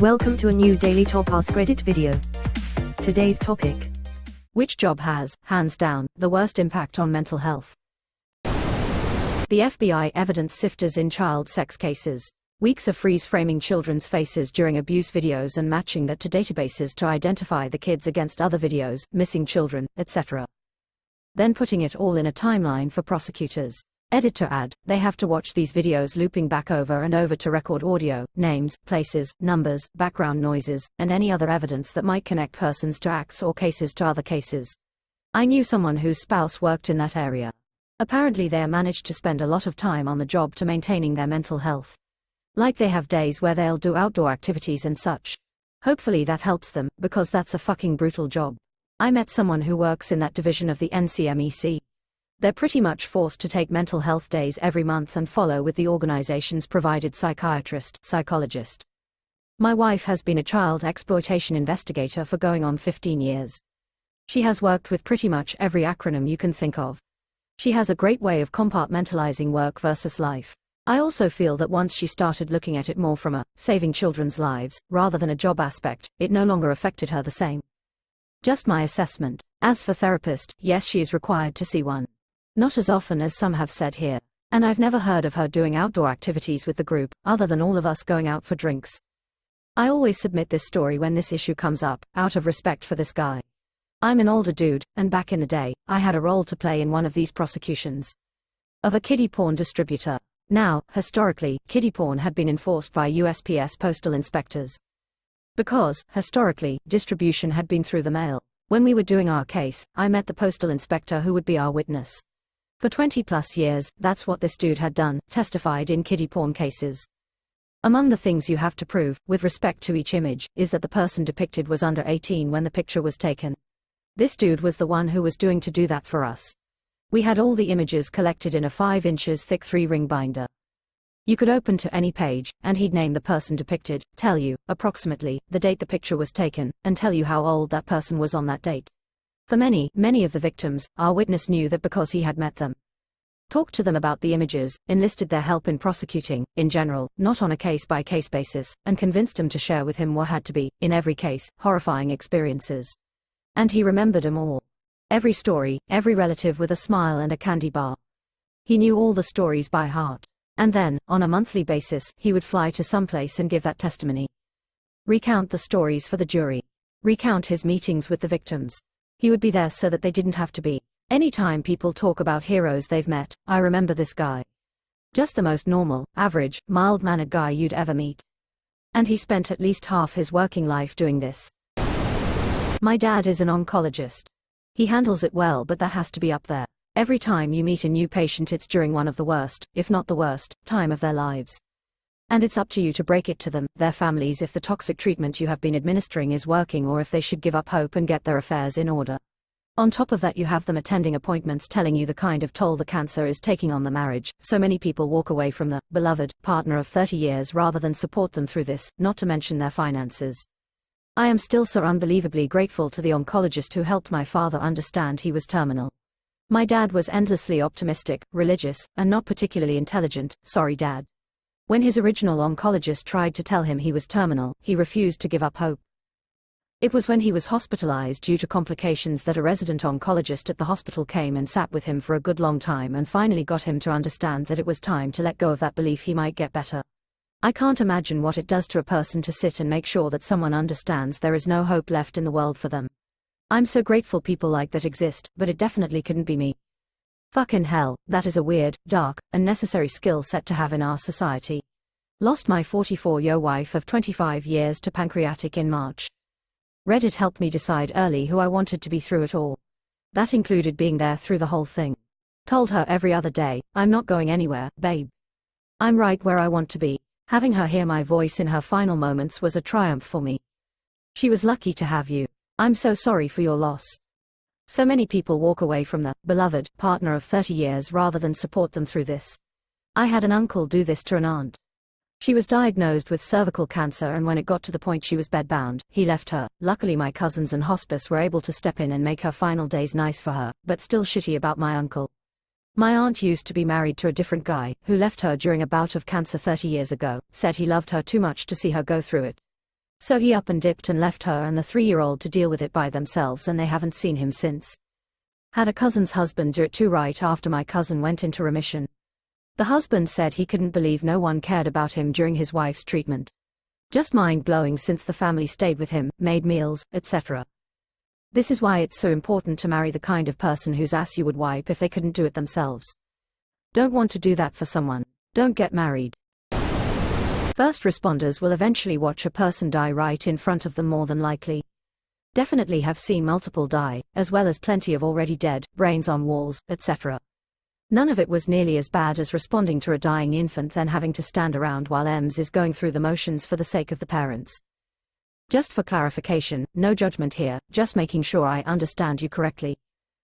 Welcome to a new daily top AskReddit video. Today's topic: which job has, hands down, the worst impact on mental health? The FBI evidence sifters in child sex cases. Weeks of freeze-framing children's faces during abuse videos and matching that to databases to identify the kids against other videos, missing children, etc. Then putting it all in a timeline for prosecutors. Editor add, they have to watch these videos looping back over and over to record audio, names, places, numbers, background noises, and any other evidence that might connect persons to acts or cases to other cases. I knew someone whose spouse worked in that area. Apparently they managed to spend a lot of time on the job to maintaining their mental health. Like they have days where they'll do outdoor activities and such. Hopefully that helps them, because that's a fucking brutal job. I met someone who works in that division of the NCMEC. They're pretty much forced to take mental health days every month and follow with the organization's provided psychologist. My wife has been a child exploitation investigator for going on 15 years. She has worked with pretty much every acronym you can think of. She has a great way of compartmentalizing work versus life. I also feel that once she started looking at it more from a saving children's lives rather than a job aspect, it no longer affected her the same. Just my assessment. As for therapist, yes, she is required to see one. Not as often as some have said here. And I've never heard of her doing outdoor activities with the group, other than all of us going out for drinks. I always submit this story when this issue comes up, out of respect for this guy. I'm an older dude, and back in the day, I had a role to play in one of these prosecutions. Of a kiddie porn distributor. Now, historically, kiddie porn had been enforced by USPS postal inspectors. Because, historically, distribution had been through the mail. When we were doing our case, I met the postal inspector who would be our witness. For 20 plus years, that's what this dude had done, testified in kiddie porn cases. Among the things you have to prove, with respect to each image, is that the person depicted was under 18 when the picture was taken. This dude was the one who was doing to do that for us. We had all the images collected in a 5 inches thick 3-ring binder. You could open to any page, and he'd name the person depicted, tell you, approximately, the date the picture was taken, and tell you how old that person was on that date. For many of the victims, our witness knew that because he had met them. Talked to them about the images, enlisted their help in prosecuting, in general, not on a case-by-case basis, and convinced them to share with him what had to be, in every case, horrifying experiences. And he remembered them all. Every story, every relative with a smile and a candy bar. He knew all the stories by heart. And then, on a monthly basis, he would fly to some place and give that testimony. Recount the stories for the jury. Recount his meetings with the victims. He would be there so that they didn't have to be. Anytime people talk about heroes they've met, I remember this guy. Just the most normal, average, mild-mannered guy you'd ever meet. And he spent at least half his working life doing this. My dad is an oncologist. He handles it well, but that has to be up there. Every time you meet a new patient, it's during one of the worst, if not the worst, time of their lives. And it's up to you to break it to them, their families, if the toxic treatment you have been administering is working or if they should give up hope and get their affairs in order. On top of that, you have them attending appointments telling you the kind of toll the cancer is taking on the marriage. So many people walk away from the beloved partner of 30 years rather than support them through this, not to mention their finances. I am still so unbelievably grateful to the oncologist who helped my father understand he was terminal. My dad was endlessly optimistic, religious, and not particularly intelligent. Sorry, Dad. When his original oncologist tried to tell him he was terminal, he refused to give up hope. It was when he was hospitalized due to complications that a resident oncologist at the hospital came and sat with him for a good long time and finally got him to understand that it was time to let go of that belief he might get better. I can't imagine what it does to a person to sit and make sure that someone understands there is no hope left in the world for them. I'm so grateful people like that exist, but it definitely couldn't be me. Fucking hell, that is a weird, dark, and necessary skill set to have in our society. Lost my 44-year wife of 25 years to pancreatic in March. Reddit helped me decide early who I wanted to be through it all. That included being there through the whole thing. Told her every other day, I'm not going anywhere, babe. I'm right where I want to be. Having her hear my voice in her final moments was a triumph for me. She was lucky to have you. I'm so sorry for your loss. So many people walk away from the beloved partner of 30 years rather than support them through this. I had an uncle do this to an aunt. She was diagnosed with cervical cancer, and when it got to the point she was bedbound, he left her. Luckily my cousins and hospice were able to step in and make her final days nice for her, but still shitty about my uncle. My aunt used to be married to a different guy, who left her during a bout of cancer 30 years ago, said he loved her too much to see her go through it. So he up and dipped and left her and the 3-year-old to deal with it by themselves, and they haven't seen him since. Had a cousin's husband do it too right after my cousin went into remission. The husband said he couldn't believe no one cared about him during his wife's treatment. Just mind-blowing, since the family stayed with him, made meals, etc. This is why it's so important to marry the kind of person whose ass you would wipe if they couldn't do it themselves. Don't want to do that for someone. Don't get married. First responders will eventually watch a person die right in front of them, more than likely. Definitely have seen multiple die, as well as plenty of already dead, brains on walls, etc. None of it was nearly as bad as responding to a dying infant then having to stand around while EMS is going through the motions for the sake of the parents. Just for clarification, no judgment here, just making sure I understand you correctly.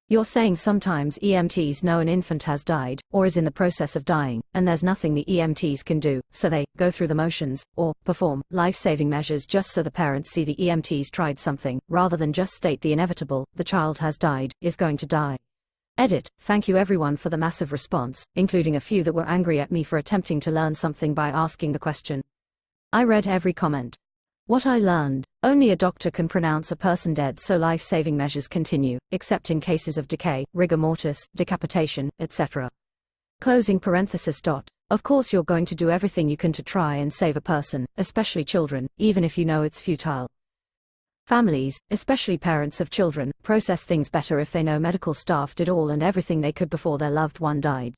You're saying sometimes EMTs know an infant has died, or is in the process of dying, and there's nothing the EMTs can do, so they go through the motions, or perform life-saving measures just so the parents see the EMTs tried something, rather than just state the inevitable, the child has died, is going to die. Edit. Thank you everyone for the massive response, including a few that were angry at me for attempting to learn something by asking the question. I read every comment. What I learned: only a doctor can pronounce a person dead, so life-saving measures continue, except in cases of decay, rigor mortis, decapitation, etc. Closing parenthesis. Of course you're going to do everything you can to try and save a person, especially children, even if you know it's futile. Families, especially parents of children, process things better if they know medical staff did all and everything they could before their loved one died.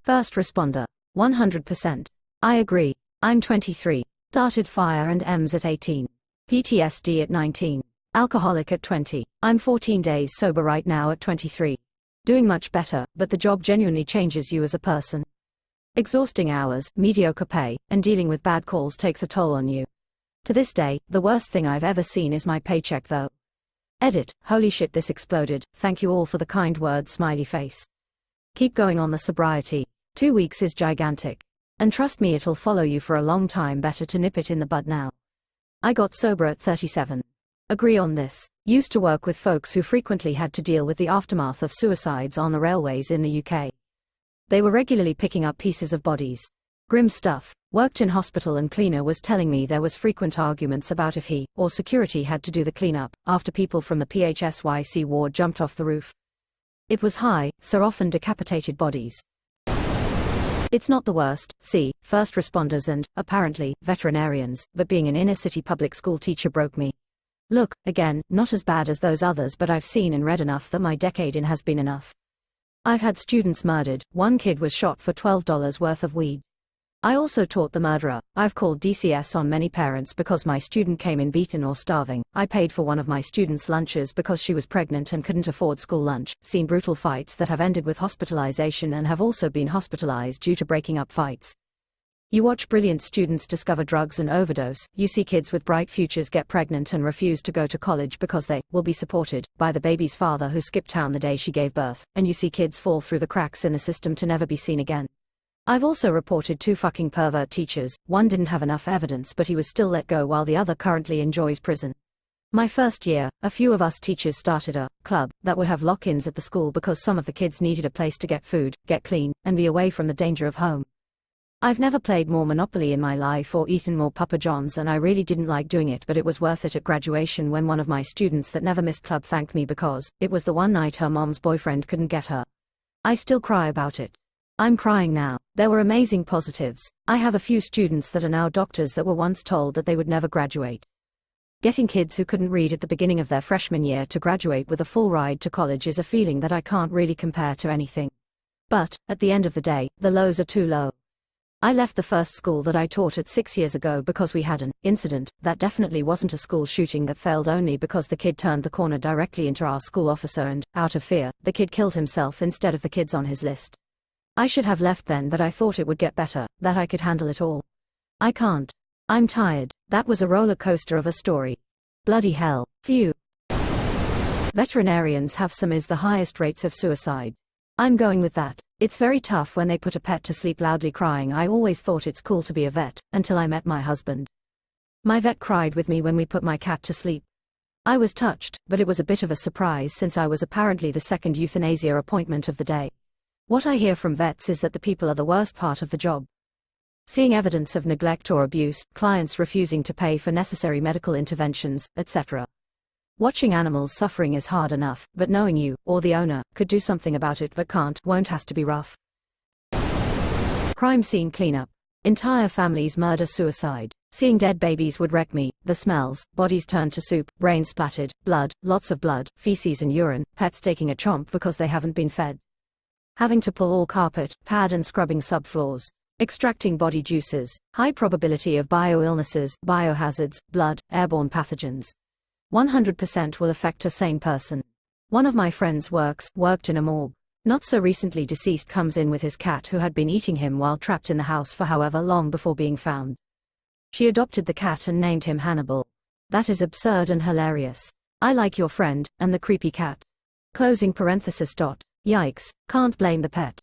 First responder. 100%. I agree. I'm 23. Started fire and EMS at 18. PTSD at 19. Alcoholic at 20. I'm 14 days sober right now at 23. Doing much better, but the job genuinely changes you as a person. Exhausting hours, mediocre pay, and dealing with bad calls takes a toll on you. To this day, the worst thing I've ever seen is my paycheck though. Edit. Holy shit, this exploded. Thank you all for the kind words, smiley face. Keep going on the sobriety. 2 weeks is gigantic. And trust me, it'll follow you for a long time. Better to nip it in the bud now. I got sober at 37. Agree on this. Used to work with folks who frequently had to deal with the aftermath of suicides on the railways in the UK. They were regularly picking up pieces of bodies. Grim stuff. Worked in hospital, and cleaner was telling me there was frequent arguments about if he or security had to do the cleanup after people from the PHSYC ward jumped off the roof. It was high, so often decapitated bodies. It's not the worst, see, first responders and, apparently, veterinarians, but being an inner-city public school teacher broke me. Look, again, not as bad as those others, but I've seen and read enough that my decade in has been enough. I've had students murdered, one kid was shot for $12 worth of weed. I also taught the murderer. I've called DCS on many parents because my student came in beaten or starving. I paid for one of my students' lunches because she was pregnant and couldn't afford school lunch. Seen brutal fights that have ended with hospitalization and have also been hospitalized due to breaking up fights. You watch brilliant students discover drugs and overdose. You see kids with bright futures get pregnant and refuse to go to college because they will be supported by the baby's father who skipped town the day she gave birth. And you see kids fall through the cracks in the system to never be seen again. I've also reported 2 fucking pervert teachers. One didn't have enough evidence, but he was still let go, while the other currently enjoys prison. My first year, a few of us teachers started a club that would have lock-ins at the school because some of the kids needed a place to get food, get clean, and be away from the danger of home. I've never played more Monopoly in my life or eaten more Papa John's, and I really didn't like doing it, but it was worth it at graduation when one of my students that never missed club thanked me because it was the one night her mom's boyfriend couldn't get her. I still cry about it. I'm crying now. There were amazing positives. I have a few students that are now doctors that were once told that they would never graduate. Getting kids who couldn't read at the beginning of their freshman year to graduate with a full ride to college is a feeling that I can't really compare to anything. But, at the end of the day, the lows are too low. I left the first school that I taught at 6 years ago because we had an incident that definitely wasn't a school shooting that failed only because the kid turned the corner directly into our school officer and, out of fear, the kid killed himself instead of the kids on his list. I should have left then, but I thought it would get better, that I could handle it all. I can't. I'm tired. That was a roller coaster of a story. Bloody hell. Phew. Veterinarians have some is the highest rates of suicide. I'm going with that. It's very tough when they put a pet to sleep loudly crying. I always thought it's cool to be a vet, until I met my husband. My vet cried with me when we put my cat to sleep. I was touched, but it was a bit of a surprise since I was apparently the second euthanasia appointment of the day. What I hear from vets is that the people are the worst part of the job. Seeing evidence of neglect or abuse, clients refusing to pay for necessary medical interventions, etc. Watching animals suffering is hard enough, but knowing you, or the owner, could do something about it but can't, won't, has to be rough. Crime scene cleanup. Entire families murder-suicide. Seeing dead babies would wreck me. The smells, bodies turned to soup, brains splattered, blood, lots of blood, feces and urine, pets taking a chomp because they haven't been fed. Having to pull all carpet, pad and scrubbing subfloors. Extracting body juices. High probability of bioillnesses, biohazards, blood, airborne pathogens. 100% will affect a sane person. One of my friends worked in a morgue. Not so recently deceased comes in with his cat who had been eating him while trapped in the house for however long before being found. She adopted the cat and named him Hannibal. That is absurd and hilarious. I like your friend, and the creepy cat. Closing parenthesis. Yikes, can't blame the pet.